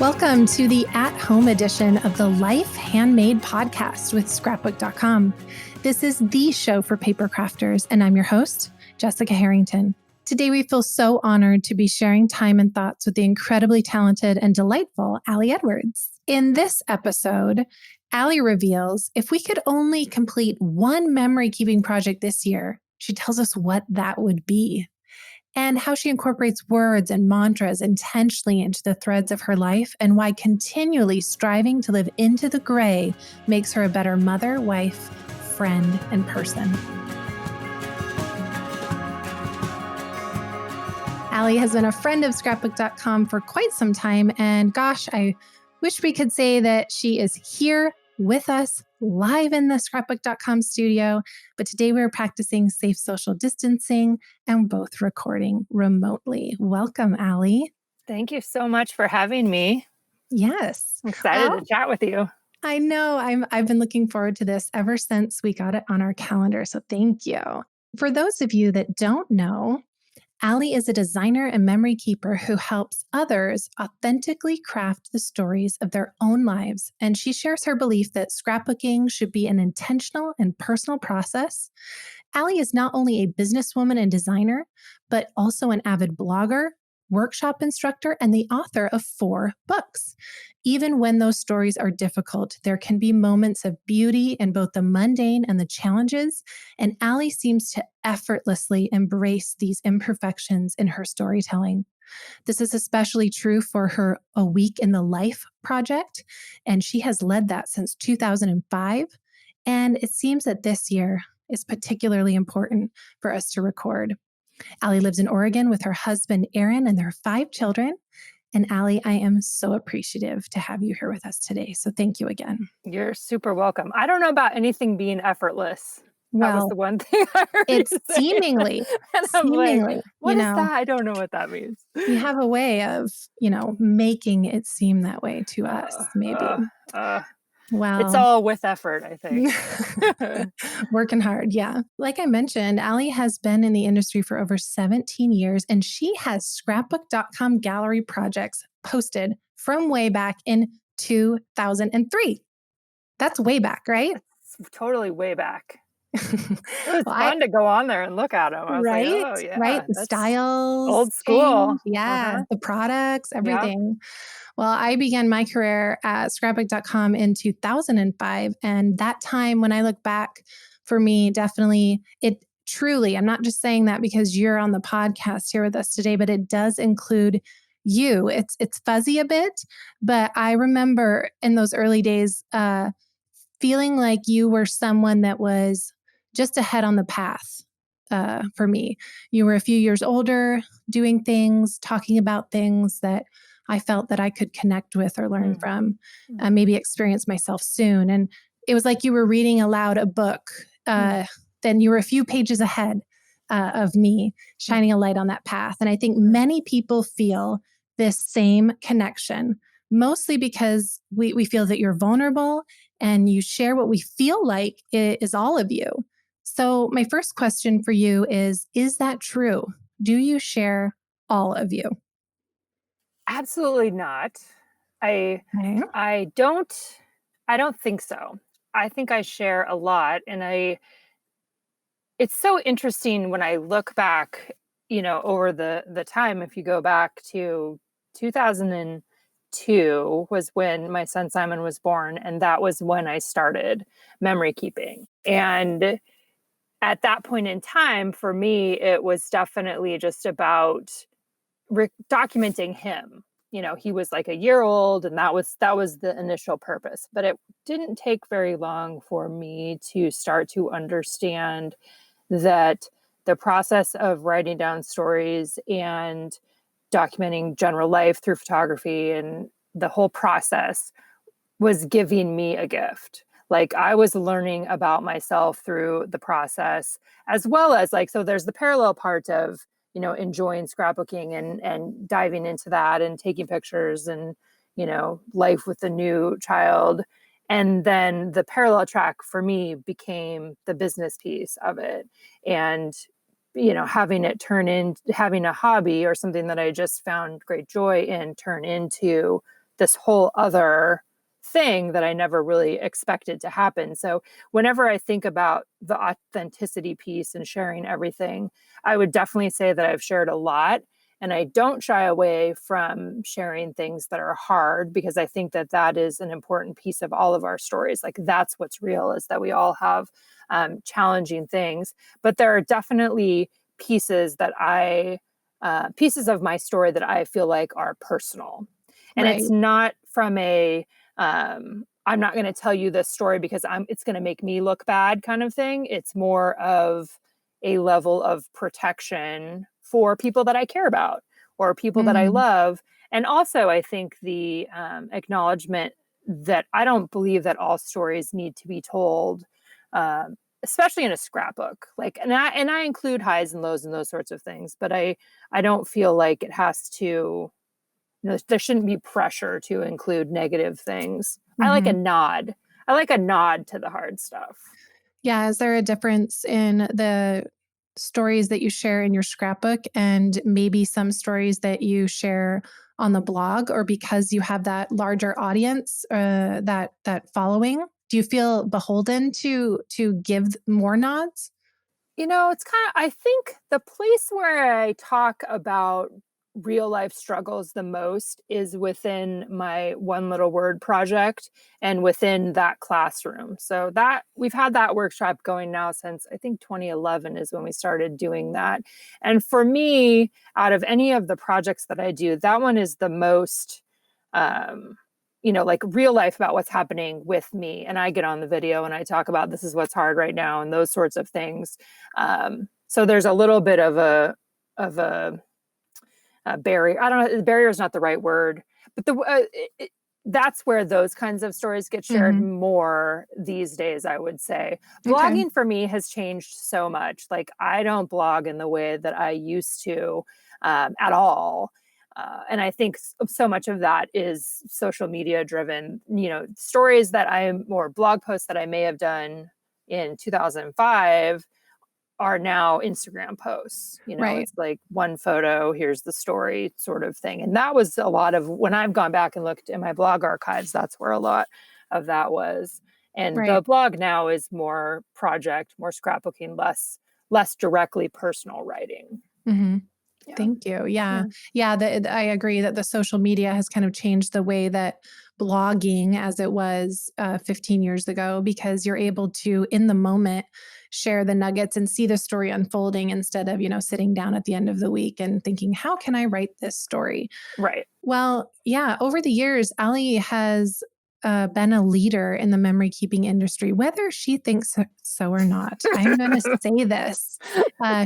Welcome to the at-home edition of the Life Handmade podcast with Scrapbook.com. This is the show for paper crafters, and I'm your host, Jessica Harrington. Today, we feel so honored to be sharing time and thoughts with the incredibly talented and delightful Allie Edwards. In this episode, Allie reveals if we could only complete one memory-keeping project this year, she tells us what that would be, and how she incorporates words and mantras intentionally into the threads of her life, and why continually striving to live into the gray makes her a better mother, wife, friend, and person. Allie has been a friend of Scrapbook.com for quite some time, and gosh, I wish we could say that she is here with us live in the Scrapbook.com studio, but today we're practicing safe social distancing and both recording remotely. Welcome, Allie. Thank you so much for having me. Yes. I'm excited to chat with you. I know. I've been looking forward to this ever since we got it on our calendar, so thank you. For those of you that don't know, Allie is a designer and memory keeper who helps others authentically craft the stories of their own lives. And she shares her belief that scrapbooking should be an intentional and personal process. Allie is not only a businesswoman and designer, but also an avid blogger, workshop instructor, and the author of 4 books. Even when those stories are difficult, there can be moments of beauty in both the mundane and the challenges, and Allie seems to effortlessly embrace these imperfections in her storytelling. This is especially true for her A Week in the Life project, and she has led that since 2005, and it seems that this year is particularly important for us to record. Allie lives in Oregon with her husband, Aaron, and their 5 children. And Allie, I am so appreciative to have you here with us today. So thank you again. You're super welcome. I don't know about anything being effortless. That was Well, the one thing I heard it's you say. seemingly, And I'm like, what is you know, that? I don't know what that means. you have a way of, making it seem that way to us, maybe. Well, it's all with effort, I think. Working hard, yeah. Like I mentioned, Allie has been in the industry for over 17 years, and she has Scrapbook.com gallery projects posted from way back in 2003. That's way back, right? It's totally way back. It was fun to go on there and look at them. I was right? like, oh, yeah. Right? The styles. Old school. Change. Yeah. Uh-huh. The products, everything. Yep. Well, I began my career at Scrapbook.com in 2005. And that time, when I look back, for me, definitely, it truly, I'm not just saying that because you're on the podcast here with us today, but it does include you. It's fuzzy a bit, but I remember in those early days feeling like you were someone that was just ahead on the path for me. You were a few years older, doing things, talking about things that I felt that I could connect with or learn from, maybe experience myself soon. And it was like you were reading aloud a book. Then you were a few pages ahead of me, shining a light on that path. And I think many people feel this same connection, mostly because we feel that you're vulnerable and you share what we feel like is all of you. So my first question for you is that true? Do you share all of you? Absolutely not. I don't think so. I think I share a lot, and it's so interesting when I look back, over the time. If you go back to 2002 was when my son Simon was born, and that was when I started memory keeping. And at that point in time, for me, it was definitely just about documenting him. He was like a year old, and that was the initial purpose. But it didn't take very long for me to start to understand that the process of writing down stories and documenting general life through photography and the whole process was giving me a gift. Like, I was learning about myself through the process, as well as so there's the parallel part of enjoying scrapbooking and diving into that and taking pictures and, life with the new child. And then the parallel track for me became the business piece of it. And, having it having a hobby or something that I just found great joy in turn into this whole other thing that I never really expected to happen. So whenever I think about the authenticity piece and sharing everything, I would definitely say that I've shared a lot. And I don't shy away from sharing things that are hard, because I think that that is an important piece of all of our stories. Like, that's what's real, is that we all have challenging things. But there are definitely pieces that pieces of my story that I feel like are personal. And Right. it's not from I'm not going to tell you this story because it's going to make me look bad kind of thing. It's more of a level of protection for people that I care about or people that I Mm, love. And also, I think the acknowledgement that I don't believe that all stories need to be told, especially in a scrapbook. Like, and I include highs and lows and those sorts of things, but I don't feel like it has to. There shouldn't be pressure to include negative things. I like a mhm. nod. I like a nod to the hard stuff. Yeah, is there a difference in the stories that you share in your scrapbook and maybe some stories that you share on the blog, or because you have that larger audience, that following? Do you feel beholden to give more nods? It's kind of, I think the place where I talk about real life struggles the most is within my one little word project and within that classroom. So that we've had that workshop going now since I think 2011 is when we started doing that. And for me, out of any of the projects that I do, that one is the most um like real life about what's happening with me. And I get on the video and I talk about this is what's hard right now and those sorts of things. So there's a little bit of a barrier. I don't know. Barrier is not the right word, but that's where those kinds of stories get shared Mhm. more these days, I would say. Okay. Blogging for me has changed so much. Like, I don't blog in the way that I used to at all. And I think so much of that is social media driven. Stories or blog posts that I may have done in 2005 are now Instagram posts. Right. It's like one photo, here's the story sort of thing. And that was a lot of when I've gone back and looked in my blog archives, that's where a lot of that was. And the Right. blog now is more project, more scrapbooking, less directly personal writing. Mhm. Yeah. Thank you. Yeah. Yeah. Yeah, I agree that the social media has kind of changed the way that blogging as it was 15 years ago, because you're able to, in the moment, share the nuggets and see the story unfolding instead of, sitting down at the end of the week and thinking, how can I write this story? Right. Well, yeah, over the years, Ali has been a leader in the memory keeping industry, whether she thinks so or not. I'm going to say this.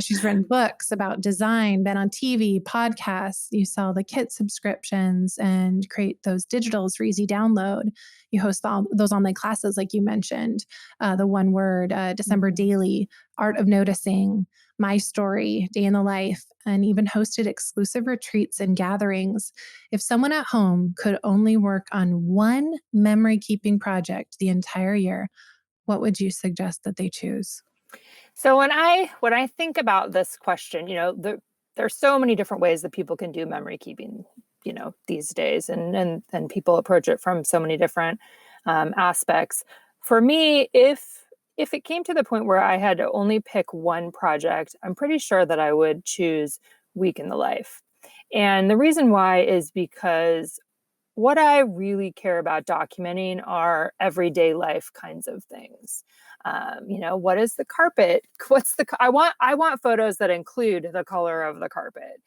She's written books about design, been on TV, podcasts. You sell the kit subscriptions and create those digitals for easy download. You host those online classes, like you mentioned, the one word, December Mhm. Daily, Art of Noticing, My Story, Day in the Life, and even hosted exclusive retreats and gatherings. If someone at home could only work on one memory keeping project the entire year, what would you suggest that they choose? So when I think about this question, there's so many different ways that people can do memory keeping, these days, and people approach it from so many different aspects. For me, if it came to the point where I had to only pick one project, I'm pretty sure that I would choose Week in the Life. And the reason why is because what I really care about documenting are everyday life kinds of things. What is the carpet? I want photos that include the color of the carpet.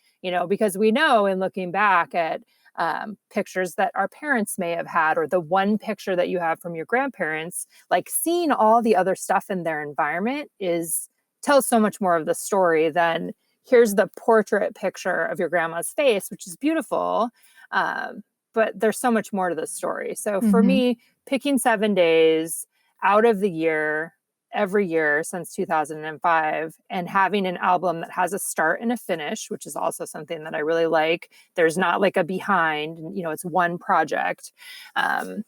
Because we know in looking back at pictures that our parents may have had, or the one picture that you have from your grandparents, like seeing all the other stuff in their environment tells so much more of the story than here's the portrait picture of your grandma's face, which is beautiful. Um, but there's so much more to the story. So for Mm-hmm. me, picking 7 days out of the year, every year since 2005, and having an album that has a start and a finish, which is also something that I really like. There's not like a behind, it's one project. Um,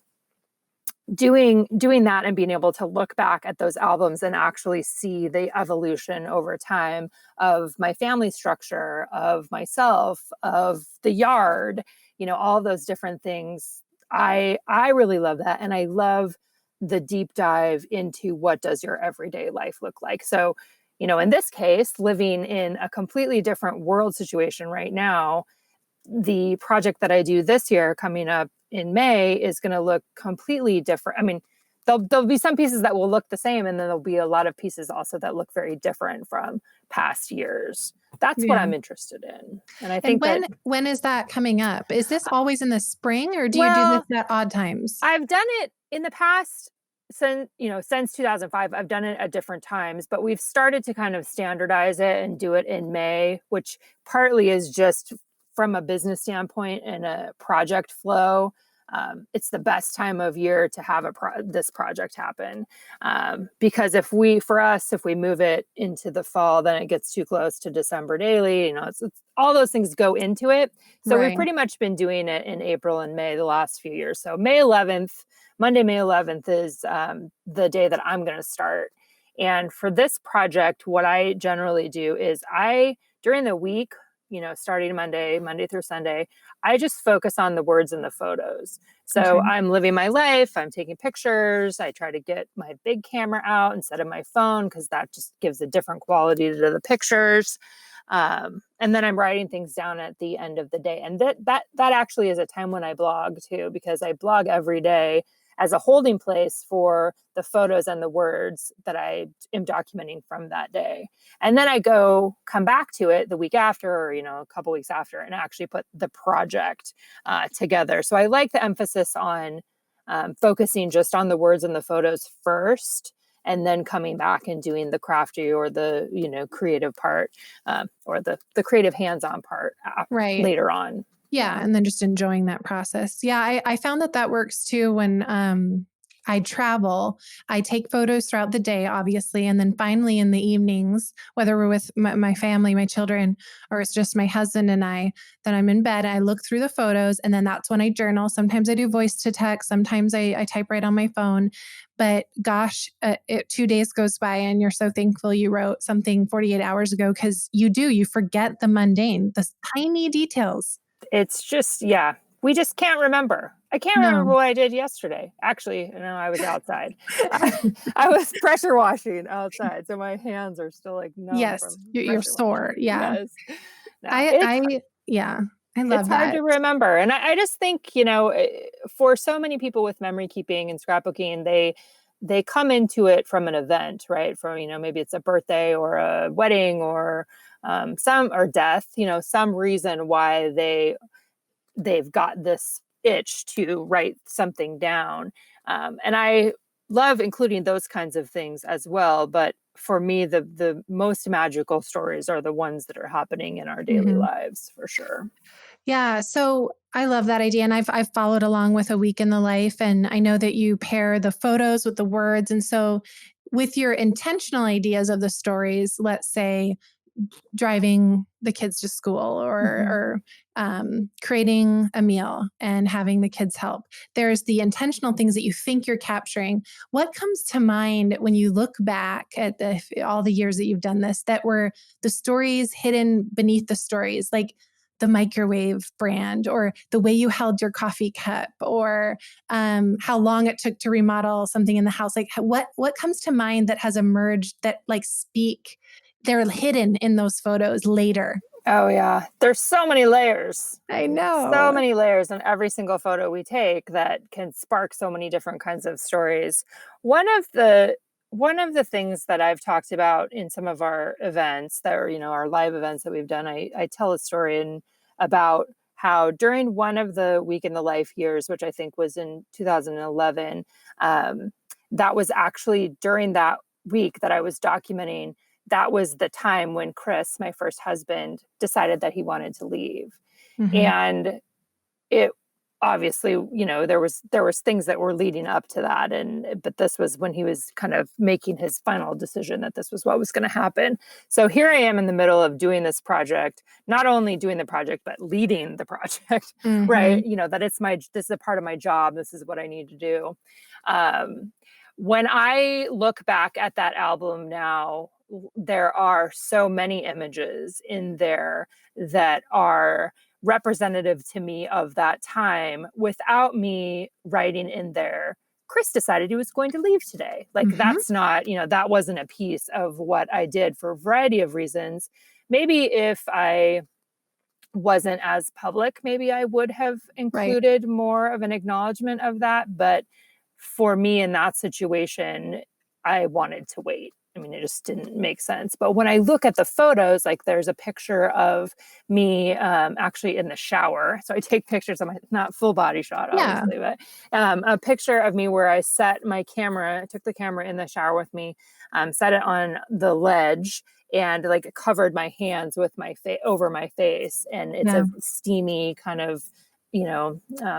doing that and being able to look back at those albums and actually see the evolution over time of my family structure, of myself, of the yard, all those different things I really love that. And I love the deep dive into what does your everyday life look like. So, in this case, living in a completely different world situation right now, the project that I do this year coming up in May is going to look completely different. I mean, there'll be some pieces that will look the same, and then there'll be a lot of pieces also that look very different from past years. That's what Yeah. I'm interested in. And I And think that, when is that coming up? Is this always in the spring, or do you do this well, at odd times? I've done it in the past since 2005. I've done it at different times, but we've started to kind of standardize it and do it in May, which partly is just from a business standpoint and a project flow. It's the best time of year to have this project happen, because if we move it into the fall, then it gets too close to December daily. It's all those things go into it. So we've Right. pretty much been doing it in April and May the last few years. So Monday, May 11th is the day that I'm going to start. And for this project, what I generally do is during the week, starting Monday through Sunday, I just focus on the words and the photos. So Okay. I'm living my life. I'm taking pictures. I try to get my big camera out instead of my phone, because that just gives a different quality to the pictures. And then I'm writing things down at the end of the day. And that actually is a time when I blog too, because I blog every day as a holding place for the photos and the words that I am documenting from that day. And then I come back to it the week after, or, a couple weeks after, and actually put the project together. So I like the emphasis on focusing just on the words and the photos first, and then coming back and doing the crafty or the, creative part, or the creative hands-on part Right. later on. Yeah, and then just enjoying that process. Yeah, I found that works too when I travel. I take photos throughout the day, obviously, and then finally in the evenings, whether we're with my family, my children, or it's just my husband and I, then I'm in bed. I look through the photos, and then that's when I journal. Sometimes I do voice to text. Sometimes I type right on my phone. But gosh, 2 days goes by, and you're so thankful you wrote something 48 hours ago, because you forget the mundane, the tiny details. It's just, yeah, we just can't remember. I can't remember No. what I did yesterday. Actually, I was outside. I was pressure washing outside, so my hands are still like numb Yes, from you're pressure sore. washing. Yeah. Yes. No, it's Yeah, I it's love hard that. to remember. And I just think, for so many people with memory keeping and scrapbooking, they come into it from an event, right? From, maybe it's a birthday or a wedding or or death, some reason why they've got this itch to write something down. And I love including those kinds of things as well. But for me, the most magical stories are the ones that are happening in our daily Mhm. lives, for sure. Yeah, so I love that idea, and I've followed along with a week in the life, and I know that you pair the photos with the words, and so with your intentional ideas of the stories, let's say driving the kids to school, Mhm. or creating a meal and having the kids help. There's the intentional things that you think you're capturing. What comes to mind when you look back at all the years that you've done this, that were the stories hidden beneath the stories, like the microwave brand, or the way you held your coffee cup, or how long it took to remodel something in the house? Like what comes to mind that has emerged that speak, they're hidden in those photos later? Oh yeah, there's so many layers. I So know. many layers in every single photo we take that can spark so many different kinds of stories. One of the one of the things that I've talked about in some of our events that are, our live events that we've done, I tell a story about how during one of the week in the life years, which I think was in 2011, um, that was actually during that week that I was documenting. That was the time when Chris, my first husband, decided that he wanted to leave. Mhm. And it obviously, there was things that were leading up to that, but this was when he was kind of making his final decision that this was what was going to happen. So here I am in the middle of doing this project, not only doing the project but leading the project. Right? Mhm. That this is a part of my job, this is what I need to do. um, when I look back at that album now, there are so many images in there that are representative to me of that time without me writing in there, Chris decided he was going to leave today. Like, Hmm. that's not, that wasn't a piece of what I did for a variety of reasons. Maybe if I wasn't as public, maybe I would have Right. included more of an acknowledgement of that. But for me in that situation, I wanted to wait. I mean, it just didn't make sense. But when I look at the photos, like there's a picture of me actually in the shower. So I take pictures of my, not full body shot, Yeah. obviously, but a picture of me where I set my camera, I took the camera in the shower with me, set it on the ledge, and like covered my hands with my face over my face. And it's Yeah. a steamy kind of,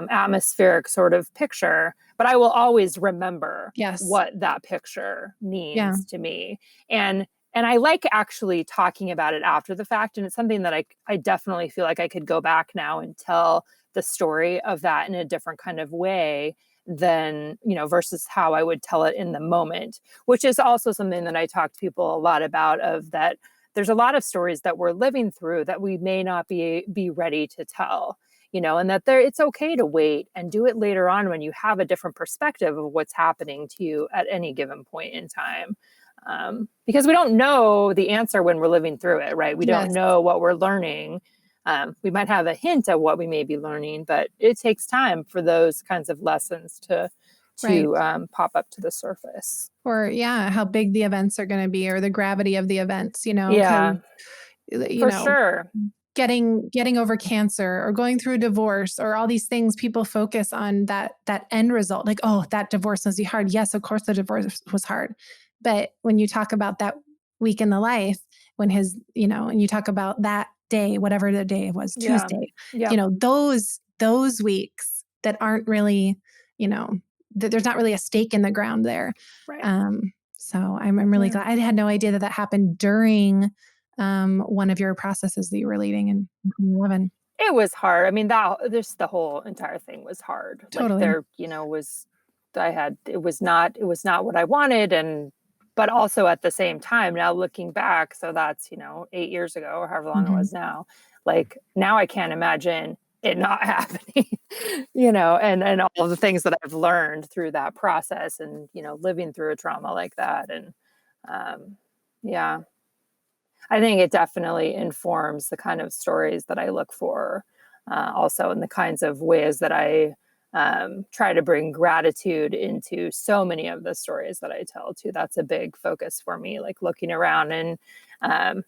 atmospheric sort of picture, but I will always remember Yes. what that picture Yeah. means to me. And I like actually talking about it after the fact. And it's something that I definitely feel like I could go back now and tell the story of that in a different kind of way than, versus how I would tell it in the moment, which is also something that I talk to people a lot about, of that there's a lot of stories that we're living through that we may not be ready to tell, and that it's okay to wait and do it later on when you have a different perspective of what's happening to you at any given point in time. Because we don't know the answer when we're living through it, right? We don't Yes. know what we're learning. We might have a hint of what we may be learning, but it takes time for those kinds of lessons to Right. pop up to the surface. Or yeah, how big the events are going to be, or the gravity of the events, because Yeah, you for know, sure. getting over cancer or going through a divorce or all these things, people focus on that end result. Like, oh, that divorce was hard. Yes, of course the divorce was hard. But when you talk about that week in the life, when and you talk about that day, whatever the day was, Yeah. Tuesday, Yep. those weeks that aren't really, there's not really a stake in the ground there. Right. So I'm really Yeah. glad. I had no idea that happened during one of your processes that you were leading in 2011. It was hard. I mean, the whole entire thing was hard. Like, Totally. there, was it was not what I wanted. And but also at the same time, now looking back, so that's, 8 years ago or however long it Hmm. was now, like now I can't imagine it not happening, and all the things that I've learned through that process, and, living through a trauma like that. And um, yeah, I think it definitely informs the kind of stories that I look for, also in the kinds of ways that I try to bring gratitude into so many of the stories that I tell too. That's a big focus for me, like looking around, and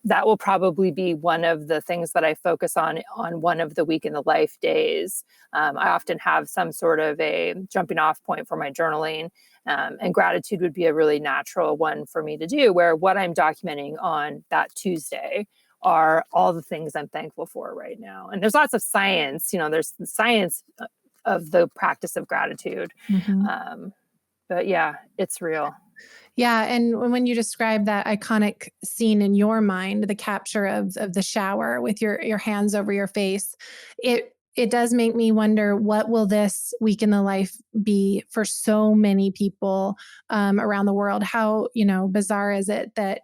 that will probably be one of the things that I focus on one of the week in the life days. I often have some sort of a jumping off point for my journaling, and gratitude would be a really natural one for me to do, where what I'm documenting on that Tuesday are all the things I'm thankful for right now. And there's lots of science, there's the science of the practice of gratitude. Hmm. Um, but yeah, it's real. Yeah, and when you describe that iconic scene in your mind, the capture of the shower with your hands over your face, it does make me wonder, what will this week in the life be for so many people around the world? How bizarre is it that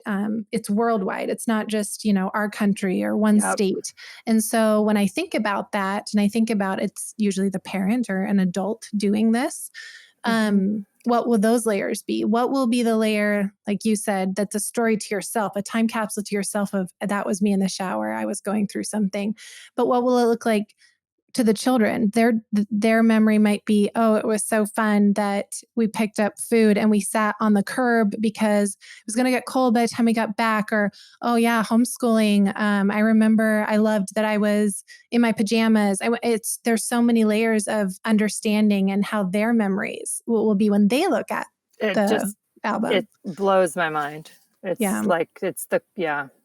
it's worldwide? It's not just our country or one Yep. state. And so when I think about that, and I think about, it's usually the parent or an adult doing this, Hmm. what will those layers be? What will be the layer, like you said, that's a story to yourself, a time capsule to yourself of, that was me in the shower, I was going through something. But what will it look like to the children? Their memory might be, oh, it was so fun that we picked up food and we sat on the curb because it was going to get cold by the time we got back. Or, oh yeah, homeschooling. I remember I loved that I was in my pajamas. There's so many layers of understanding and how their memories will be when they look at It the just, it album. blows my mind. It's Yeah. like, it's,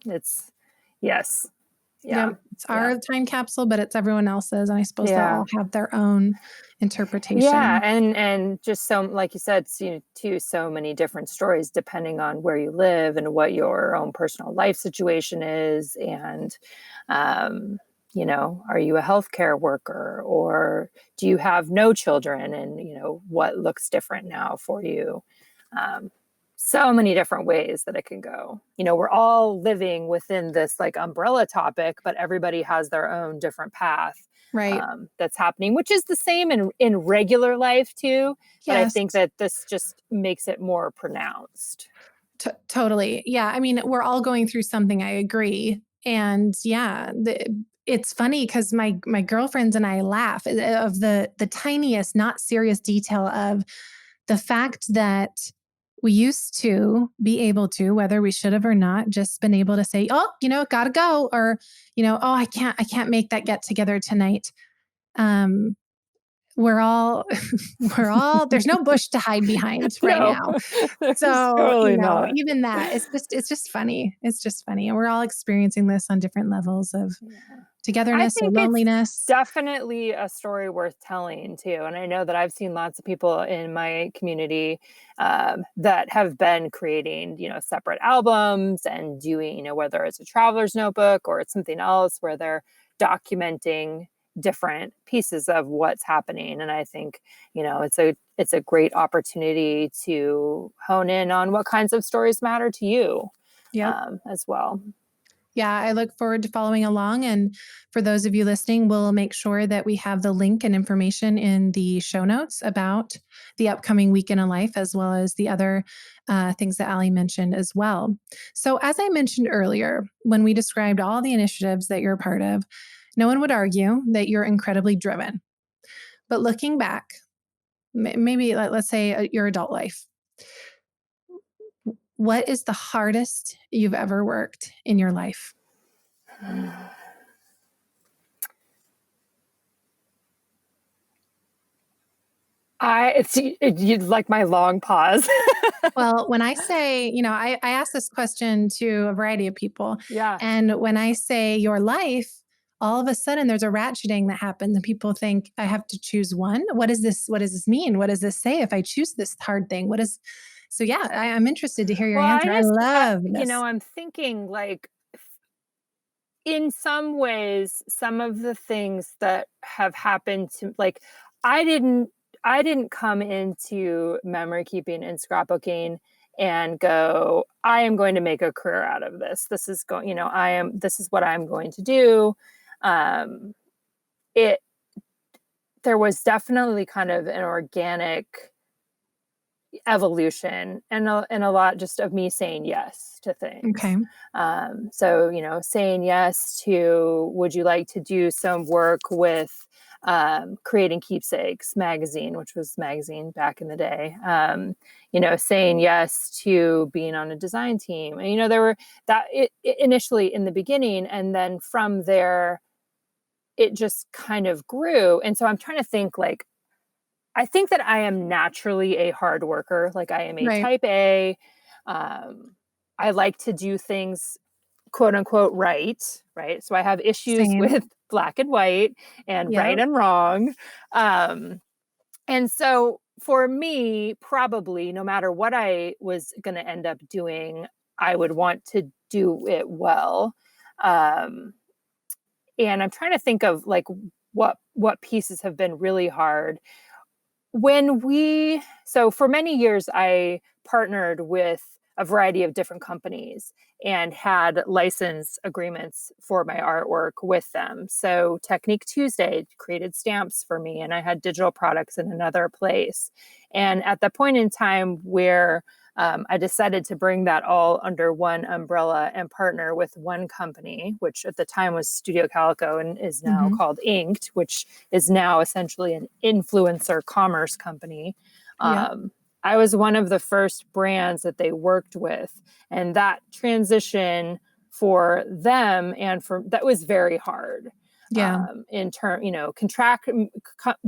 yes. Yeah. Yeah. It's Yeah. our time capsule, but it's everyone else's. And I suppose they'll Yeah. all have their own Yeah, interpretation. and just so, like you said, too, so many different stories depending on where you live and what your own personal life situation is, and um, are you a healthcare worker, or do you have no children, and what looks different now for you? Um, so many different ways that it can go. We're all living within this like umbrella topic, but everybody has their own different path Right. that's happening, which is the same in regular life too. But I Yes. think that this just makes it more pronounced. Totally. Yeah. I mean, we're all going through something. I agree. And yeah, it's funny because my girlfriends and I laugh of the tiniest, not serious detail of the fact that we used to be able to, whether we should have or not, just been able to say, "Oh, gotta go," or "Oh, I can't make that get together tonight." Um, we're all there's no bush to hide behind right No, now. there's So, totally not. even that, it's just funny. It's just funny. And we're all experiencing this on different levels of Yeah. I togetherness or think it's loneliness. definitely a story worth telling too. And I know that I've seen lots of people in my community that have been creating, separate albums and doing, whether it's a traveler's notebook or it's something else where they're documenting different pieces of what's happening. And I think, it's a great opportunity to hone in on what kinds of stories matter to you Yep. as well. Yeah, I look forward to following along. And for those of you listening, we'll make sure that we have the link and information in the show notes about the upcoming Week in a Life, as well as the other things that Ali mentioned as well. So, as I mentioned earlier, when we described all the initiatives that you're a part of, no one would argue that you're incredibly driven. But looking back, maybe let's say your adult life, what is the hardest you've ever worked in your life? You'd like my long pause. Well, when I say, I ask this question to a variety of people. Yeah. And when I say your life, all of a sudden there's a ratcheting that happens and people think I have to choose one. What is this? What does this mean? What does this say if I choose this hard thing? So yeah, I'm interested to hear your Well, answer. I love this. I'm thinking like in some ways, some of the things that have happened to like I didn't I didn't come into memory keeping and scrapbooking and go, I am going to make a career out of this. This is what I'm going to do. Um, it There was definitely kind of an organic evolution and a lot just of me saying yes to things. Okay. So, saying yes to, would you like to do some work with creating Keepsakes magazine, which was magazine back in the day. Saying yes to being on a design team. And, there were it initially in the beginning, and then from there, it just kind of grew. And so I'm trying to think like, I think that I am naturally a hard worker. Like I am a Right. type A. Um, I like to do things quote unquote right. Right. So I have issues Same. with black and white and right Yep. and wrong. Um, and so for me, probably no matter what I was going to end up doing, I would want to do it well. Um, and I'm trying to think of like what pieces have been really hard so for many years I partnered with a variety of different companies and had license agreements for my artwork with them. So Technique Tuesday created stamps for me, and I had digital products in another place. And at the point in time where I decided to bring that all under one umbrella and partner with one company, which at the time was Studio Calico and is now Hmm. called Inked, which is now essentially an influencer commerce company. Yep. Um, I was one of the first brands that they worked with, and that transition for them and for that was very hard Yeah. in term,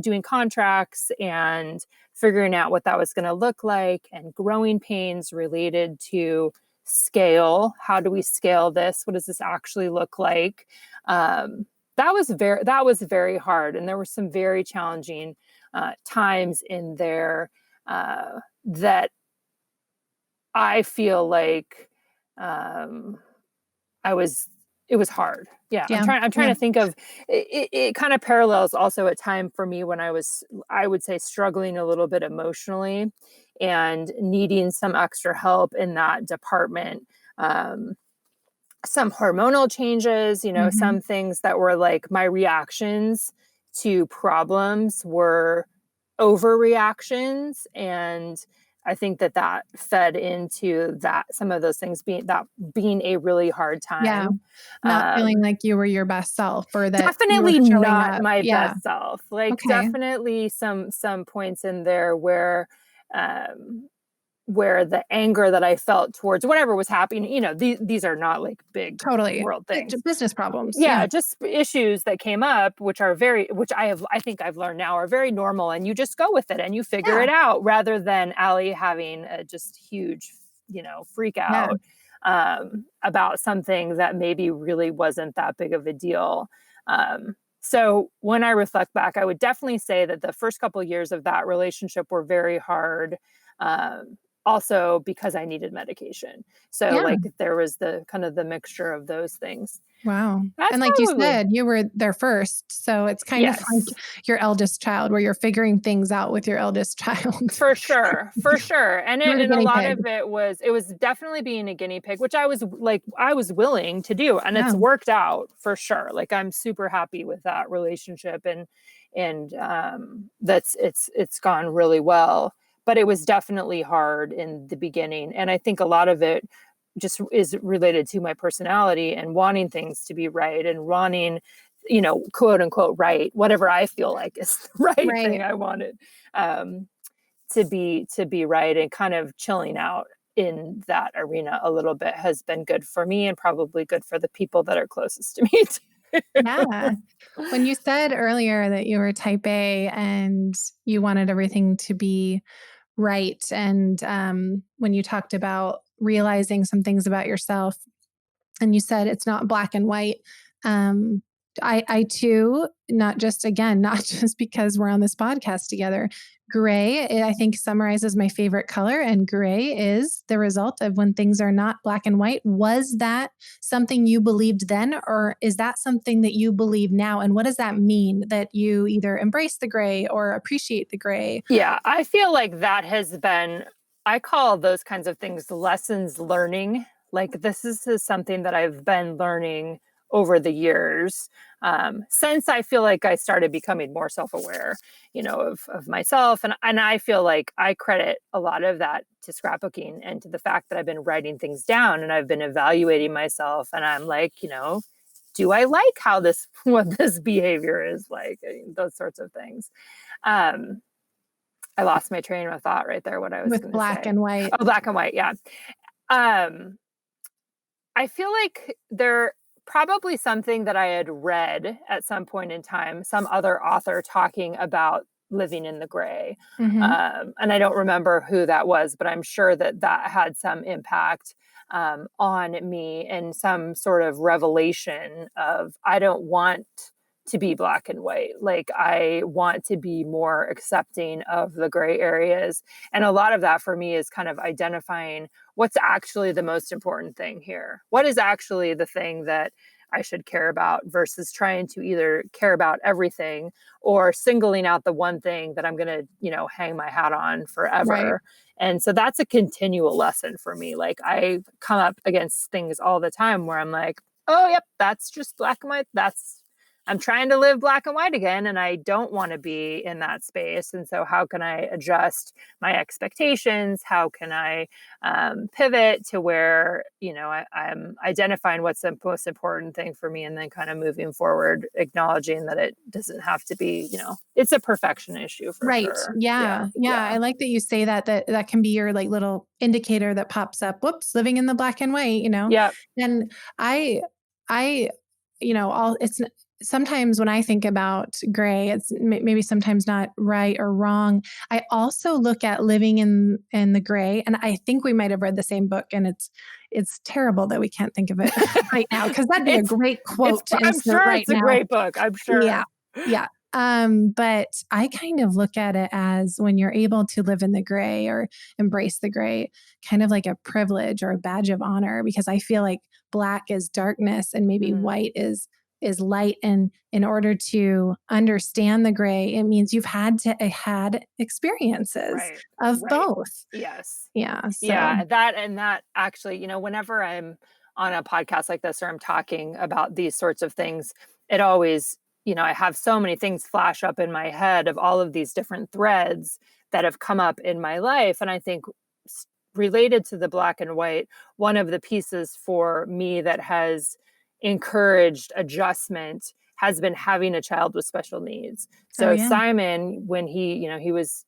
doing contracts and figuring out what that was going to look like, and growing pains related to scale. How do we scale this? What does this actually look like? That was very hard, and there were some very challenging times in there that I feel like um, I was it was hard. Yeah, Yeah. I'm trying Yeah. to think of it kind of parallels also a time for me when I would say struggling a little bit emotionally. and needing some extra help in that department. Um, some hormonal changes, Mhm. some things that were like my reactions to problems were overreactions. And I think that fed into that, some of those things being a really hard Yeah. time. Not feeling Um, like you were your best self or that you were Definitely showing not up. my Yeah. best self. Like, Okay. definitely some points in there um where the anger that I felt towards whatever was happening, these are not like big Totally. world things. Business problems. Yeah, Yeah. just issues that came up, which I think I've learned now are very normal, and you just go with it and you figure Yeah. it out, rather than Allie having a just huge, freak Yeah. out about something that maybe really wasn't that big of a deal. So when I reflect back, I would definitely say that the first couple of years of that relationship were very hard. Also because I needed medication. So Yeah. like there was the kind of the mixture of those things. Wow. That's And like you probably said, you were there first. So it's kind of like yes, your eldest child where you're figuring things out with your eldest child. for sure, for sure. And You were the a guinea lot pig. of it was definitely being a guinea pig, which I was willing to do, and Yeah. it's worked out for sure. Like I'm super happy with that relationship, and that's it's gone really well. But it was definitely hard in the beginning, and I think a lot of it just is related to my personality and wanting things to be right and wanting, quote unquote right, whatever I feel like is the right Right. thing I wanted um, to be right, and kind of chilling out in that arena a little bit has been good for me and probably good for the people that are closest to me too. Yeah. When you said earlier that you were type A and you wanted everything to be right, and when you talked about realizing some things about yourself, and you said it's not black and white. Um, I too, not just again, not just because we're on this podcast together. Gray, I think, summarizes my favorite color, and gray is the result of when things are not black and white. Was that something you believed then, or is that something that you believe now? And what does that mean that you either embrace the gray or appreciate the gray? Yeah, I feel like that has been, I call those kinds of things lessons learning. Like this is something that I've been learning over the years, since I feel like I started becoming more self-aware, of myself. And I feel like I credit a lot of that to scrapbooking and to the fact that I've been writing things down and I've been evaluating myself. And I'm like, do I like how what this behavior is like? Those sorts of things. Um, I lost my train of thought right there, what I was With gonna black say. and white. Oh, black and white, yeah. Um, I feel like there probably something that I had read at some point in time, some other author talking about living in the gray. Hmm. And I don't remember who that was, but I'm sure that had some impact on me, and some sort of revelation of I don't want to be black and white. Like I want to be more accepting of the gray areas. And a lot of that for me is kind of identifying what's actually the most important thing here. What is actually the thing that I should care about, versus trying to either care about everything or singling out the one thing that I'm going to, hang my hat on Right. forever. And so that's a continual lesson for me. Like I come up against things all the time where I'm like, oh, yep, that's just black and white. I'm trying to live black and white again, and I don't want to be in that space. And so, how can I adjust my expectations? How can I pivot to where I'm identifying what's the most important thing for me, and then kind of moving forward, acknowledging that it doesn't have to be, it's a perfection issue for Right. sure. Yeah, Yeah. Yeah. yeah, I like that you say that can be your like little indicator that pops up. Whoops, living in the black and white. yeah. And I, I, all it's sometimes when I think about gray, it's maybe sometimes not right or wrong. I also look at living in the gray, and I think we might have read the same book, and it's terrible that we can't think of it right now because that'd be a it's great quote to I'm insert sure right it's a now. great book. I'm Yeah. sure. Yeah. But I kind of look at it as when you're able to live in the gray or embrace the gray, kind of like a privilege or a badge of honor, because I feel like black is darkness and maybe Mhm. white is is light. And in order to understand the gray, it means you've had experiences Right. of Right. both. Yes. Yeah. So, Yeah, that actually, whenever I'm on a podcast like this or I'm talking about these sorts of things, it always, I have so many things flash up in my head of all of these different threads that have come up in my life. And I think related to the black and white, one of the pieces for me that has encouraged adjustment has been having a child with special needs. oh, So yeah. Simon, when he was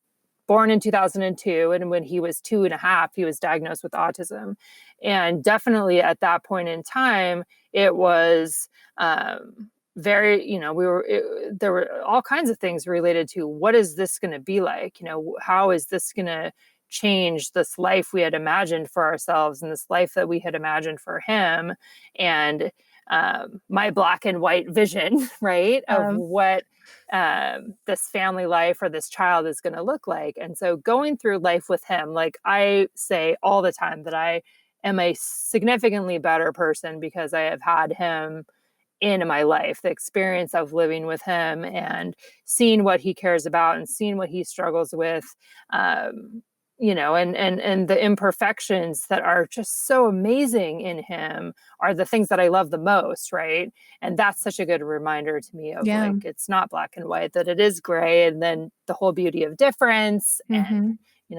born in 2002, and when he was 2.5, he was diagnosed with autism. And definitely at that point in time, it was very, there were all kinds of things related to what is this going to be like? How is this going to change this life we had imagined for ourselves and this life that we had imagined for him? And my black and white vision, right, of Um, what this family life or this child is going to look like. And so going through life with him, like I say all the time that I am a significantly better person because I have had him in my life, the experience of living with him and seeing what he cares about and seeing what he struggles with, and the imperfections that are just so amazing in him are the things that I love the most, right? And that's such a good reminder to me of yeah. like it's not black and white, that it is gray, and then the whole beauty of difference and Hmm.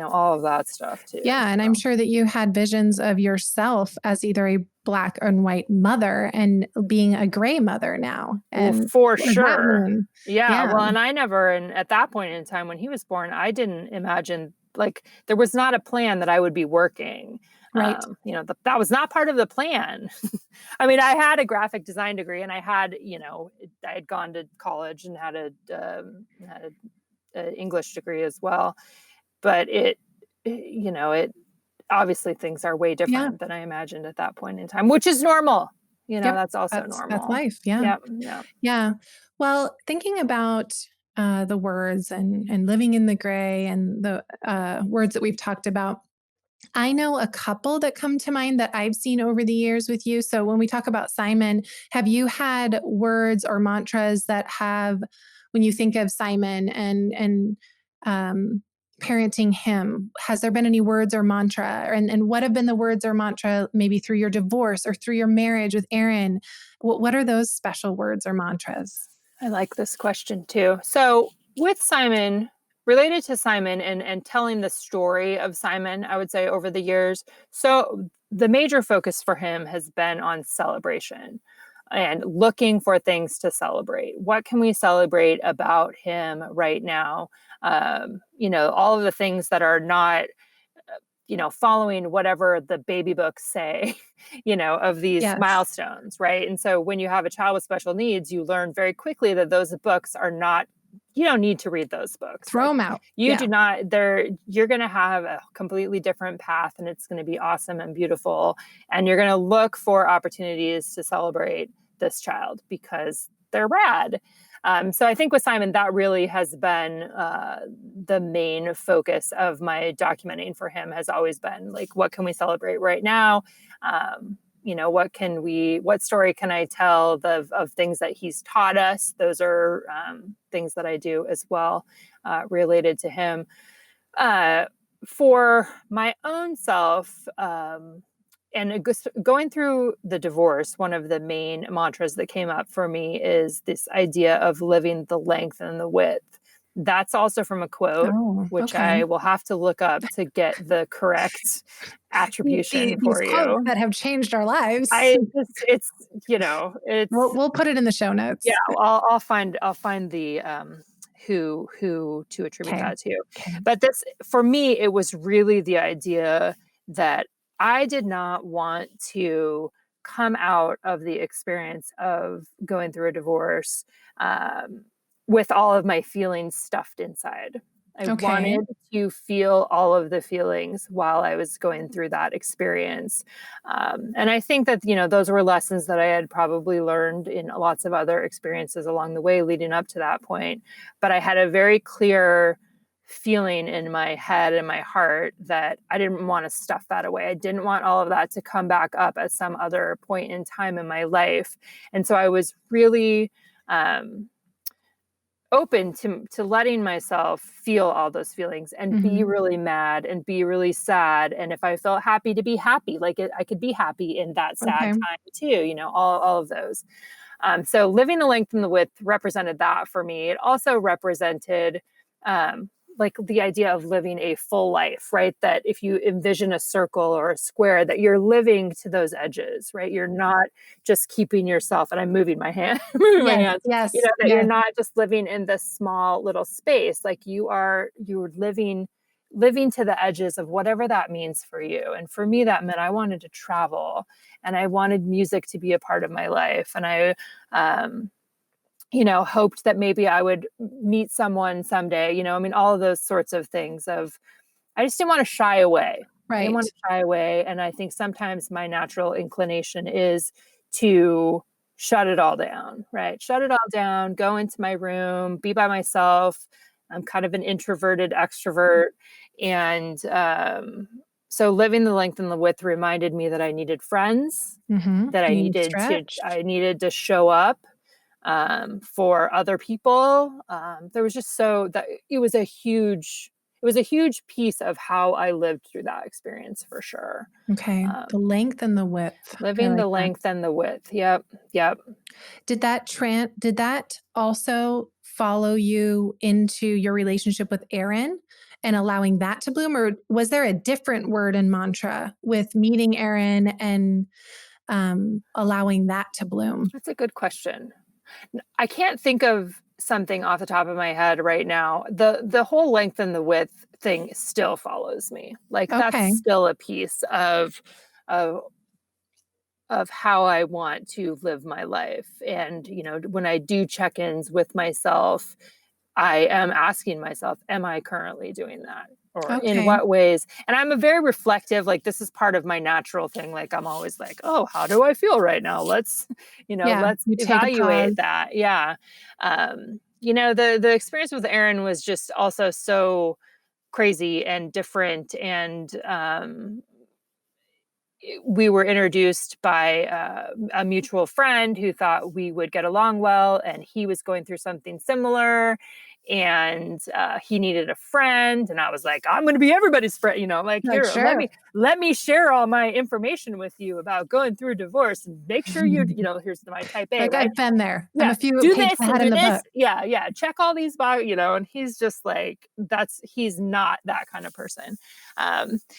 all of that stuff too. Yeah. And I'm So, sure that you had visions of yourself as either a black and white mother and being a gray mother now. well, And for what does that sure. mean? Yeah. Yeah. Well, and and at that point in time when he was born, I didn't imagine, like, there was not a plan that I would be working. Right. That was not part of the plan. I mean, I had a graphic design degree, and I had gone to college and had a English degree as well. But it obviously things are way Yeah. different than I imagined at that point in time, which is normal. Yep. That's also That's normal. life. Yeah. Yeah, yeah. Yeah. Well, thinking about the words and living in the gray and the words that we've talked about, I know a couple that come to mind that I've seen over the years with you. So when we talk about Simon, have you had words or mantras that have, when you think of Simon and um, parenting him, has there been any words or mantra? And what have been the words or mantra maybe through your divorce or through your marriage with Aaron? What are those special words or mantras? I like this question too. So, with Simon, related to Simon and telling the story of Simon, I would say over the years, so the major focus for him has been on celebration and looking for things to celebrate. What can we celebrate about him right now? All of the things that are not following whatever the baby books say, of these Yes. milestones, right? And so when you have a child with special needs, you learn very quickly that those books are not, you don't need to read those books. Throw Like, them out. you Yeah. do not, you're going to have a completely different path, and it's going to be awesome and beautiful. And you're going to look for opportunities to celebrate this child because they're rad. So I think with Simon, that really has been the main focus of my documenting for him, has always been like, what can we celebrate right now? What story can I tell of things that he's taught us? Those are things that I do as well related to him. Uh, for my own self, and going through the divorce, one of the main mantras that came up for me is this idea of living the length and the width. That's also from a quote, Oh, which okay. I will have to look up to get the correct attribution These for quotes you. that have changed our lives. I just, it's, We'll put it in the show yeah, notes. I'll find the who to attribute Okay. that to. Okay. But this, for me, it was really the idea that I did not want to come out of the experience of going through a divorce um, with all of my feelings stuffed inside. I Okay. wanted to feel all of the feelings while I was going through that experience. And I think that, those were lessons that I had probably learned in lots of other experiences along the way leading up to that point. But I had a very clear feeling in my head and my heart that I didn't want to stuff that away. I didn't want all of that to come back up at some other point in time in my life. And so I was really open to letting myself feel all those feelings and be Mhm. really mad and be really sad. And if I felt happy, to be happy, like I could be happy in that sad Okay. time too, all of those. So living the length and the width represented that for me. It also represented like the idea of living a full life, right? That if you envision a circle or a square, that you're living to those edges, right? You're not just keeping yourself, and I'm moving my hand, moving my Yes, hands, yes, that you're yes. not just living in this small little space. Like you're living to the edges of whatever that means for you. And for me, that meant I wanted to travel and I wanted music to be a part of my life. And I um, hoped that maybe I would meet someone someday, I mean, all of those sorts of things of, I just didn't want to shy away. I didn't want Right. to shy away. And I think sometimes my natural inclination is to shut it all down, right? Shut it all down, go into my room, be by myself. I'm kind of an introverted extrovert. And so living the length and the width reminded me that I needed friends, Mhm. that You need stretch. I needed to show up for other people. There was just so that it was a huge piece of how I lived through that experience for sure. Okay. The Um, length and the width. I living like the that. length and the width. Yep. Yep. Did that also follow you into your relationship with Aaron and allowing that to bloom? Or was there a different word and mantra with meeting Aaron and allowing that to bloom? That's a good question. I can't think of something off the top of my head right now. The whole length and the width thing still follows me. Like that's Okay. still a piece of of how I want to live my life. And, when I do check ins with myself, I am asking myself, am I currently doing that? Or in Okay. what ways? And I'm a very reflective, like, this is part of my natural thing. Like, I'm always like, oh, how do I feel right now? Let's, Yeah. let's You take a pause. evaluate that. Yeah. The experience with Aaron was just also so crazy and different. And we were introduced by a mutual friend who thought we would get along well, and he was going through something similar, and he needed a friend, and I was like, I'm going to be everybody's friend, like, Like, here, sure. let me share all my information with you about going through divorce, and make sure here's my type A, Like, right? I've been there. I'm Yeah, a few do pages this and ahead in do the this. book. Yeah, yeah. Check all these boxes, and he's just like, he's not that kind of person.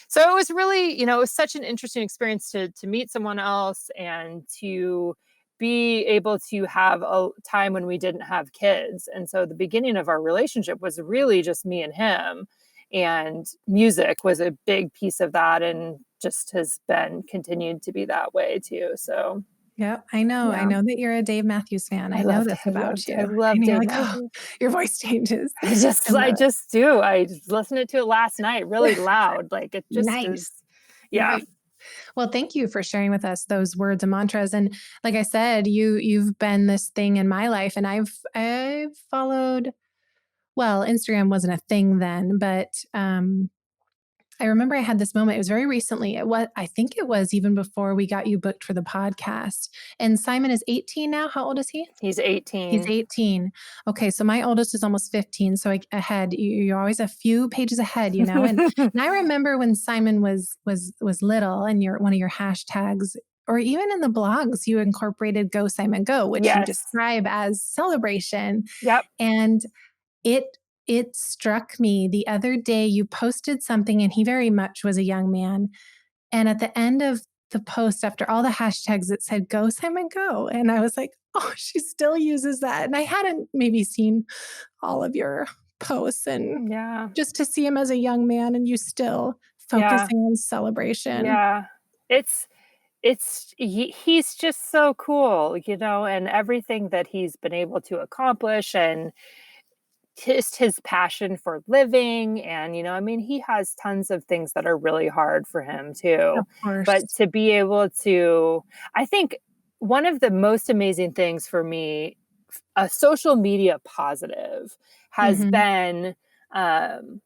So it was really, it was such an interesting experience to meet someone else and to be able to have a time when we didn't have kids. And so the beginning of our relationship was really just me and him. And music was a big piece of that and just has been continued to be that way too. So Yep, I know. I yeah. know that you're a Dave Matthews fan. I know this about you. I love And you're Dave like, "Oh," Matthews. your voice changes. I I love it. just do. I just listened to it last night really loud. Like it just is, Nice. yeah. Nice. Well, thank you for sharing with us those words and mantras. And like I said, you've been this thing in my life, and I've followed. Well, Instagram wasn't a thing then, but I remember I had this moment. It was very recently. I think it was even before we got you booked for the podcast. And Simon is 18 now. How old is he? He's He's 18. 18. Okay, so my oldest is almost 15. So ahead, you're always a few pages ahead, you know. And I remember when Simon was little, and your one of your hashtags, or even in the blogs, you incorporated "Go Simon Go," which you Yes. describe as celebration. Yep. And it it struck me the other day. You posted something, and he very much was a young man. And at the end of the post, after all the hashtags, it said, "Go, Simon, go." And I was like, oh, she still uses that. And I hadn't maybe seen all of your posts. And Yeah. just to see him as a young man and you still Yeah. focusing on celebration. Yeah. It's he's just so cool, and everything that he's been able to accomplish and just his passion for living. And I mean, he has tons of things that are really hard for him too, Of course. but to be able to, I think one of the most amazing things for me, a social media positive, has Hmm. been um,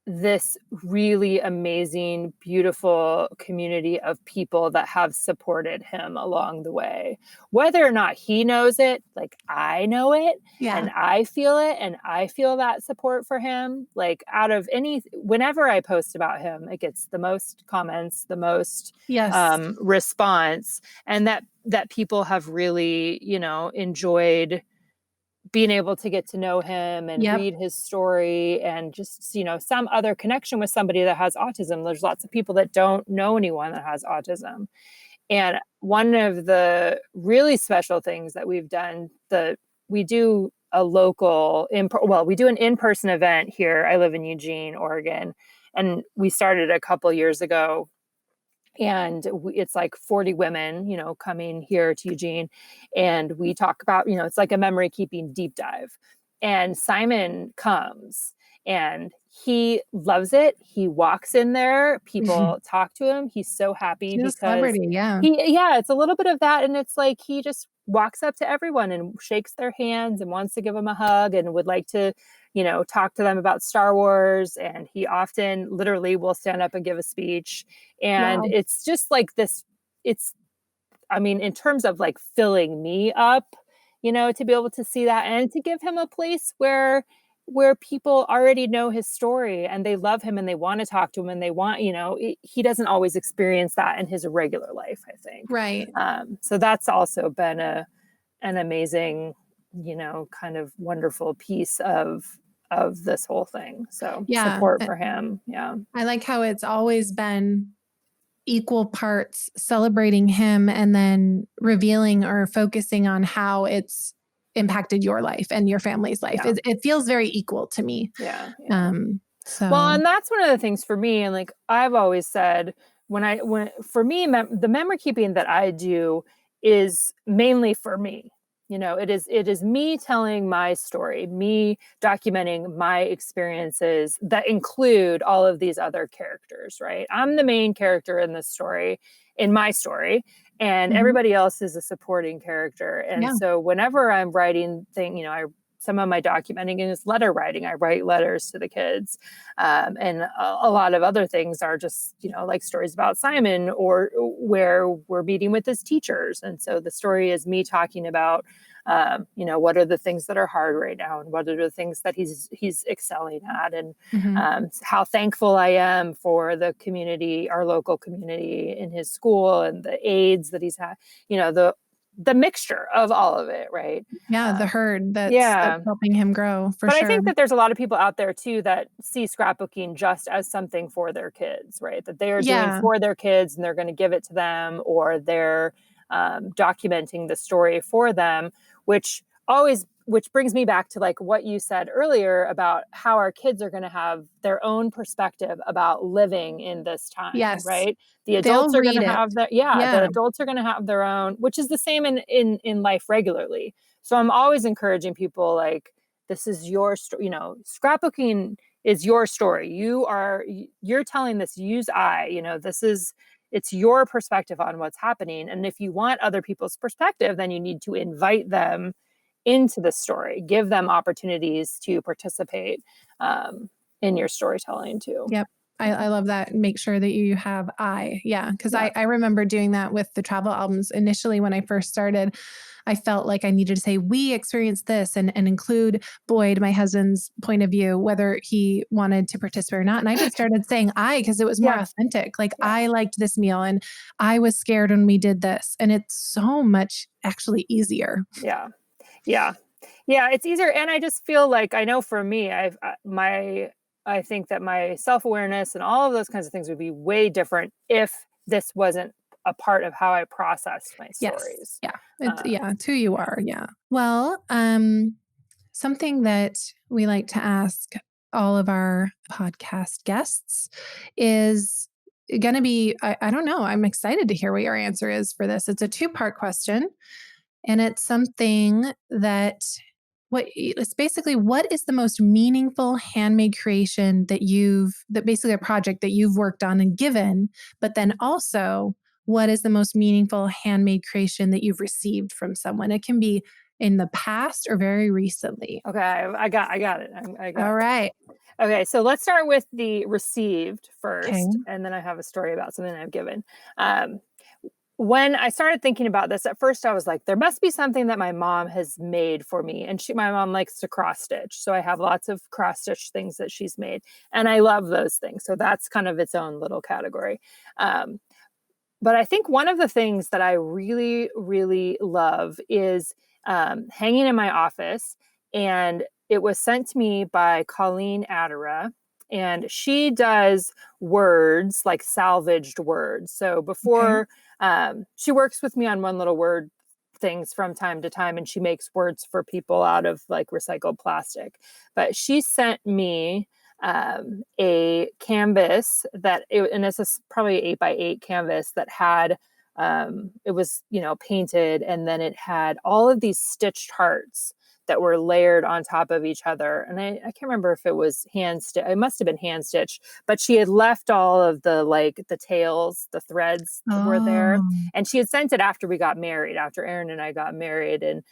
this really amazing, beautiful community of people that have supported him along the way. Whether or not he knows it, like I know it Yeah. and I feel it and I feel that support for him. Like out of any, whenever I post about him, it gets the most comments, the most Yes. response, and that people have really, enjoyed being able to get to know him and Yep. read his story and just, some other connection with somebody that has autism. There's lots of people that don't know anyone that has autism. And one of the really special things that we've done, we do a local, we do an in-person event here. I live in Eugene, Oregon, and we started a couple years ago, and it's like 40 women, coming here to Eugene, and we talk about, it's like a memory keeping deep dive. And Simon comes and he loves it. He walks in there, people talk to him. He's so happy He's a because celebrity. Yeah. yeah, it's a little bit of that. And it's like he just walks up to everyone and shakes their hands and wants to give them a hug and would like to, talk to them about Star Wars. And he often literally will stand up and give a speech. And Wow. it's just like this, it's, I mean, in terms of like filling me up, to be able to see that and to give him a place where people already know his story and they love him and they want to talk to him and they want, he doesn't always experience that in his regular life, I think. Right. So that's also been an amazing, kind of wonderful piece of this whole thing. So Yeah. support for him. Yeah. I like how it's always been equal parts celebrating him and then revealing or focusing on how it's impacted your life and your family's life. Yeah. It feels very equal to me. Yeah. Yeah. Well, So and that's one of the things for me, and like I've always said, when for me, the memory keeping that I do is mainly for me. It is me telling my story, me documenting my experiences that include all of these other characters, right? I'm the main character in this story, in my story, and mhm. everybody else is a supporting character. And Yeah. so whenever I'm writing some of my documenting is letter writing. I write letters to the kids. And a lot of other things are just, like stories about Simon or where we're meeting with his teachers. And so the story is me talking about, what are the things that are hard right now and what are the things that he's excelling at, and Mhm. how thankful I am for the community, our local community in his school and the aides that he's had, the mixture of all of it, right? Yeah, the herd that's Yeah. helping him grow for But I sure. think that there's a lot of people out there too that see scrapbooking just as something for their kids, right? That they are doing Yeah. for their kids and they're going to give it to them, or they're documenting the story for them, which brings me back to like what you said earlier about how our kids are going to have their own perspective about living in this time, Yes. right? The They'll adults are going read to it. have their, yeah, the Yeah. adults are going to have their own, which is the same in life regularly. So I'm always encouraging people like, this is your story, scrapbooking is your story. You're telling this, use I, it's your perspective on what's happening. And if you want other people's perspective, then you need to invite them into the story, give them opportunities to participate in your storytelling too. Yep. I love that. Make sure that you have yeah. Cause Yeah. I remember doing that with the travel albums initially when I first started. I felt like I needed to say, we experienced this and include Boyd, my husband's point of view, whether he wanted to participate or not. And I just started saying because it was more Yeah. authentic. Like Yeah. I liked this meal and I was scared when we did this. And it's so much actually easier. Yeah. Yeah. Yeah, it's easier, and I just feel like I know for me, I think that my self-awareness and all of those kinds of things would be way different if this wasn't a part of how I processed my Yes. stories. Yeah. Um, It's who you are. Yeah. Well, something that we like to ask all of our podcast guests is going to be I don't know. I'm excited to hear what your answer is for this. It's a two-part question, and it's something that it's basically what is the most meaningful handmade creation that basically a project that you've worked on and given, but then also what is the most meaningful handmade creation that you've received from someone? in the past or very recently? Okay, I got it. I got All it. right. Okay, so let's start with the received Okay. first, and then I have a story about something I've given. Um, when I started thinking about this, at first I was like, there must be something that my mom has made for me. And my mom likes to cross stitch. So I have lots of cross stitch things that she's made. And I love those things. So that's kind of its own little category. Um, but I think one of the things that I really, really love is hanging in my office. And it was sent to me by Colleen Adara. And she does words, like salvaged words. So Okay. before she works with me on one little word things from time to time, and she makes words for people out of like recycled plastic. But she sent me a canvas and this is probably 8x8 canvas that had, it was, painted, and then it had all of these stitched hearts that were layered on top of each other. And I can't remember if it was hand stitched. It must have been hand stitched, but she had left all of the tails, the threads were there. Oh, And she had sent it after we got married, after Aaron and I got married. And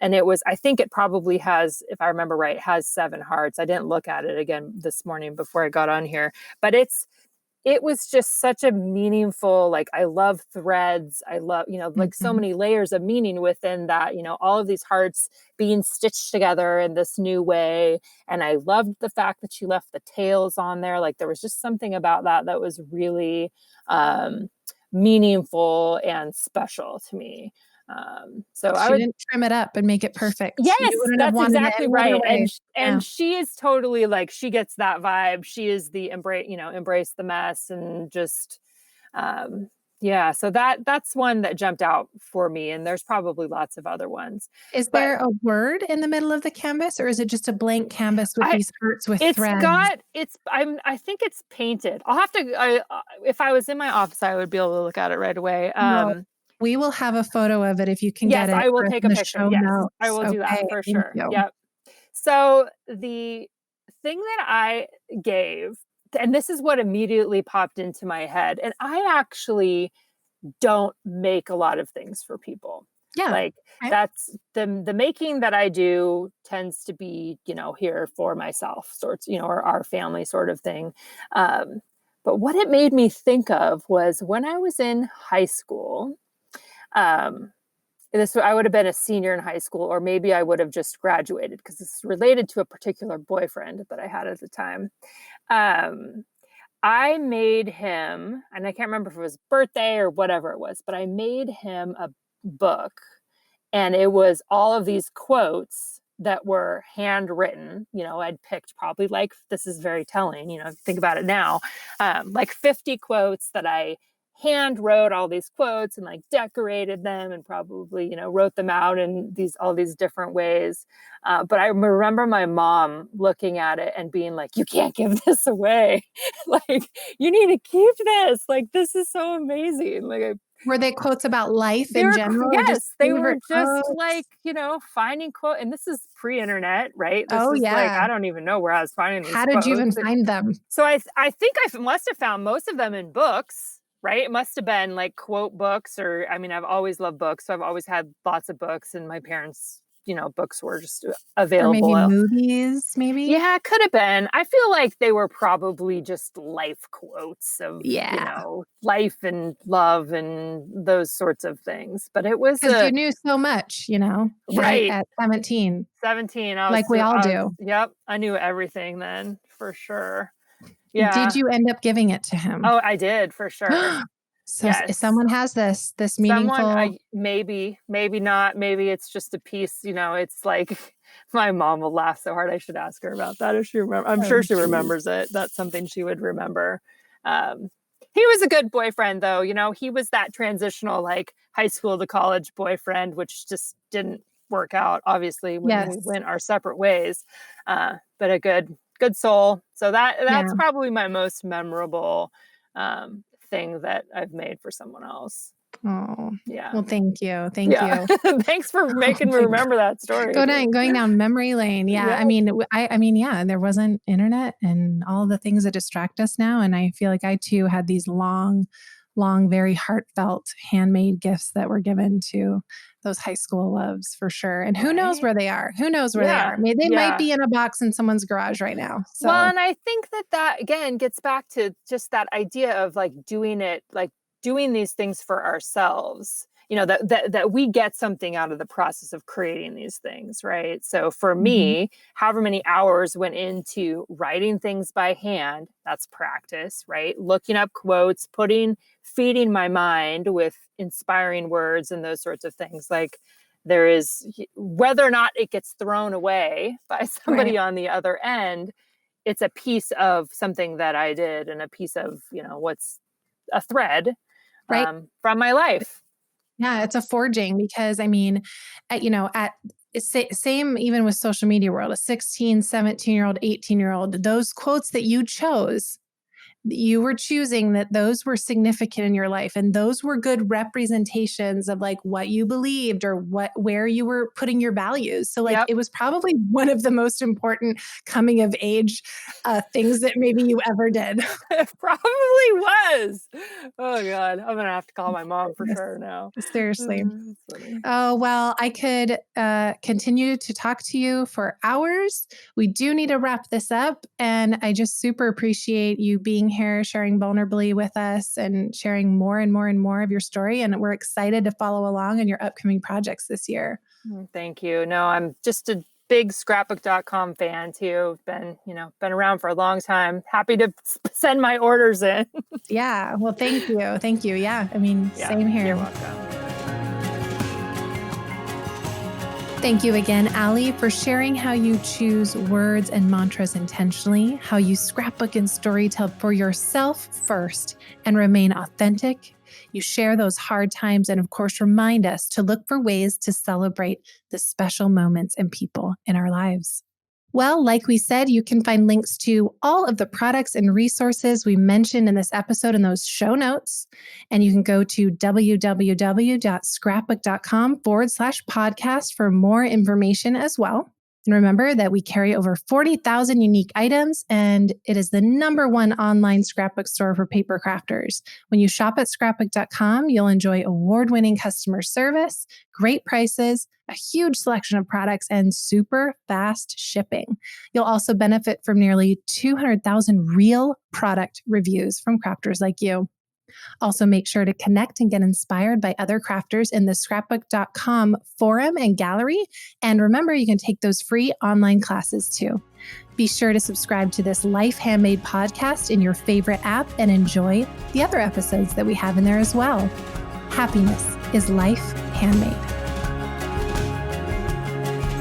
it was, I think it probably has, if I remember right, has 7 hearts. I didn't look at it again this morning before I got on here, but it was just such a meaningful, like, I love threads. I love, like so mhm. many layers of meaning within that, all of these hearts being stitched together in this new way. And I loved the fact that she left the tails on there. Like there was just something about that was really meaningful and special to me. So I She would didn't trim it up and make it perfect. You Yes, wouldn't have that's wanted it exactly any other right, way. Yeah. and she is totally like she gets that vibe. She is the embrace the mess and just, um, yeah. So that's one that jumped out for me, and there's probably lots of other ones, Is but there a word in the middle of the canvas, or is it just a blank canvas with I these hearts with threads? I think it's painted. I'll have to if I was in my office, I would be able to look at it right away. Well, we will have a photo of it if you can get Yes, it I will for us take in a the picture. show Yes, I notes. will do that Okay, for thank sure. you. Yep. So the thing that I gave, and this is what immediately popped into my head, and I actually don't make a lot of things for people. Yeah. Like Okay. that's the making that I do tends to be, here for myself, sorts, or our family sort of thing. Um, but what it made me think of was when I was in high school. Um, this I would have been a senior in high school, or maybe I would have just graduated because it's related to a particular boyfriend that I had at the time. Um, I made him, and I can't remember if it was birthday or whatever it was, but I made him a book, and it was all of these quotes that were handwritten. I'd picked probably like, this is very telling, if you think about it now, like 50 quotes that I hand wrote all these quotes and like decorated them and probably, wrote them out in all these different ways. But I remember my mom looking at it and being like, you can't give this away. Like, you need to keep this. Like, this is so amazing. Like, Were they quotes about life they in were general or just yes, they were favorite just quotes? like, finding quote, and this is pre-internet, right? This Oh, is like, yeah. I don't even know where I was finding these How did you quotes. even find them? So I think I must have found most of them in books, right? It must have been like quote books, or I mean, I've always loved books, so I've always had lots of books, and my parents, books were just Or maybe available. movies, maybe? Yeah, it could have been. I feel like they were probably just life quotes of, Yeah, life and love and those sorts of things. But it was 'cause you a knew so much, at right. 17, 17. like we all do. Yep, I knew everything then for sure. Yeah. Did you end up giving it to him? Oh, I did for sure. So if Yes. someone has this Someone meaningful. I maybe not, maybe it's just a piece, it's like my mom will laugh so hard. I should ask her about that if she remember. I'm Oh, sure she geez. remembers it. That's something she would remember. Um, he was a good boyfriend though, he was that transitional like high school to college boyfriend, which just didn't work out obviously when we Yes. went our separate ways. But a good soul. So that's Yeah. probably my most memorable thing that I've made for someone else. Oh, Yeah. well, thank you, thank Yeah. you. Thanks for Oh making me my god. remember that story too. Going down memory lane. Yeah, Yeah. I mean, I mean, yeah, there wasn't internet and all the things that distract us now, and I feel like I too had these long long, very heartfelt handmade gifts that were given to those high school loves for sure. And who knows Right? where they are? Who knows where they are? Yeah. Maybe they might Yeah. be in a box in someone's garage right now. Well, So and I think that again gets back to just that idea of doing these things for ourselves. That we get something out of the process of creating these things, right? So for mhm, me, however many hours went into writing things by hand, that's practice, right? Looking up quotes, feeding my mind with inspiring words and those sorts of things. Like there is, whether or not it gets thrown away by right, somebody on the other end, it's a piece of something that I did and a piece of, what's a thread right. from my life. Yeah, it's a forging because I mean, at same even with social media world, a 16, 17-year-old, 18-year-old, those quotes that you chose, you were choosing that those were significant in your life and those were good representations of like what you believed or where you were putting your values. So like Yep. it was probably one of the most important coming of age things that maybe you ever did. It probably was. Oh God. I'm gonna have to call my mom for Yes, sure now. seriously. That's funny. Oh, well, I could continue to talk to you for hours. We do need to wrap this up. And I just super appreciate you being here, sharing vulnerably with us and sharing more and more and more of your story. And we're excited to follow along in your upcoming projects this year. Thank you. No, I'm just a big Scrapbook.com fan too. Been around for a long time. Happy to send my orders in. Yeah. Well, thank you. Thank you. Yeah. I mean, Yeah, same you're here. welcome. Thank you again, Allie, for sharing how you choose words and mantras intentionally, how you scrapbook and storytell for yourself first and remain authentic. You share those hard times and, of course, remind us to look for ways to celebrate the special moments and people in our lives. Well, like we said, you can find links to all of the products and resources we mentioned in this episode in those show notes. And you can go to www.scrapbook.com/podcast for more information as well. And remember that we carry over 40,000 unique items, and it is the #1 online scrapbook store for paper crafters. When you shop at scrapbook.com, you'll enjoy award-winning customer service, great prices, a huge selection of products, and super fast shipping. You'll also benefit from nearly 200,000 real product reviews from crafters like you. Also, make sure to connect and get inspired by other crafters in the scrapbook.com forum and gallery. And remember, you can take those free online classes too. Be sure to subscribe to this Life Handmade podcast in your favorite app and enjoy the other episodes that we have in there as well. Happiness is life handmade.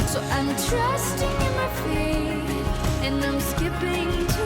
So I'm trusting in my feet and I'm skipping to